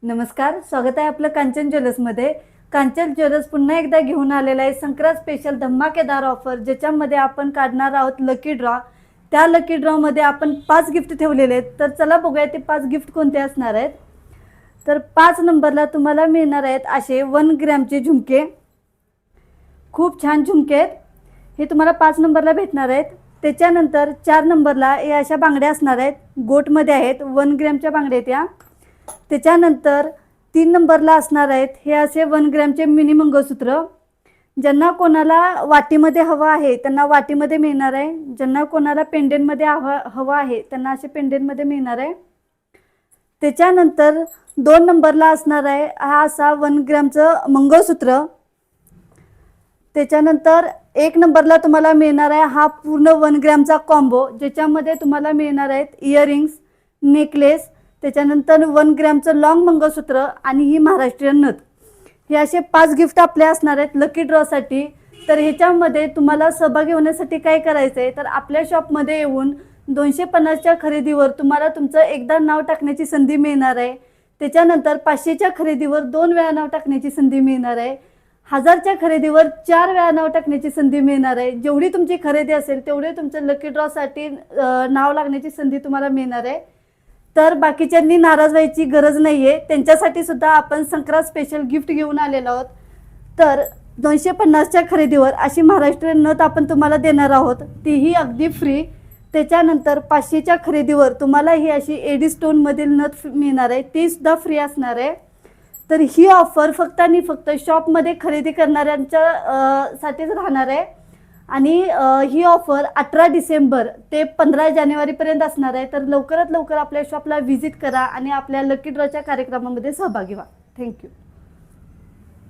नमस्कार, स्वागत आहे आपलं कांचन ज्वेलर्समध्ये। कांचन ज्वेलर्स पुन्हा एकदा घेऊन आलेला आहे संक्रांत स्पेशल धमाकेदार ऑफर, ज्याच्यामध्ये आपण काढणार आहोत लकी ड्रॉ। त्या लकी ड्रॉमध्ये आपण 5 गिफ्ट ठेवलेले आहेत। तर चला बघूया ते 5 गिफ्ट कोणते असणार आहेत। तर 5 नंबरला तुम्हाला मिळणार आहेत असे 1 ग्रॅमचे झुमके। खूप छान झुमके आहेत हे तुम्हाला 5 नंबरला भेटणार आहेत। त्याच्यानंतर 4 नंबरला हे अशा बांगड्या असणार आहेत, गोटमध्ये आहेत, 1 ग्रॅमच्या बांगड्या आहेत या। त्याच्यानंतर 3 नंबरला असणार आहेत हे असे 1 ग्रॅमचे मिनी मंगळसूत्र। ज्यांना कोणाला वाटीमध्ये हवा आहे त्यांना वाटीमध्ये मिळणार आहे, ज्यांना कोणाला पेंडेंटमध्ये हवा आहे त्यांना असे पेंडेंटमध्ये मिळणार आहे। त्याच्यानंतर 2 नंबरला असणार आहे हा असा 1 ग्रॅमचं मंगळसूत्र। त्याच्यानंतर 1 नंबरला तुम्हाला मिळणार आहे हा पूर्ण 1 ग्रॅमचा कॉम्बो, ज्याच्यामध्ये तुम्हाला मिळणार आहेत इयरिंग्स, नेकलेस, त्याच्यानंतर 1 ग्रॅमचं लॉंग मंगळसूत्र आणि ही महाराष्ट्रीयन नथ। हे असे 5 गिफ्ट आपले असणार आहेत लकी ड्रॉसाठी। तर ह्याच्यामध्ये तुम्हाला सहभागी होण्यासाठी काय करायचं आहे, तर आपल्या शॉपमध्ये येऊन 250च्या खरेदीवर तुम्हाला तुमचं एकदा नाव टाकण्याची संधी मिळणार आहे। त्याच्यानंतर 500च्या खरेदीवर 2 वेळा नाव टाकण्याची संधी मिळणार आहे। 1000च्या खरेदीवर 4 वेळा नाव टाकण्याची संधी मिळणार आहे। जेवढी तुमची खरेदी असेल तेवढे तुमचं लकी ड्रॉसाठी नाव लागण्याची संधी तुम्हाला मिळणार आहे। तर बाकीच्यांनी नाराज व्हायची गरज नाही आहे, त्यांच्यासाठी सुद्धा आपण संक्रांत स्पेशल गिफ्ट घेऊन आलेलो आहोत। तर 250च्या खरेदीवर अशी महाराष्ट्रीयन नथ आपण तुम्हाला देणार आहोत, तीही अगदी फ्री। त्याच्यानंतर 500च्या खरेदीवर तुम्हाला ही अशी एडी स्टोनमधील नथ मिळणार आहे, ती सुद्धा फ्री असणार आहे। तर ही ऑफर फक्त आणि फक्त शॉपमध्ये खरेदी करणाऱ्यांच्या साठीच राहणार आहे आणि ही ऑफर 18 डिसेंबर ते 15 जानेवारीपर्यंत असणार आहे। तर लवकरात लवकर आपल्या शॉपला व्हिजिट करा आणि आपल्या लकी ड्रॉच्या कार्यक्रमामध्ये सहभागी व्हा। थँक्यू।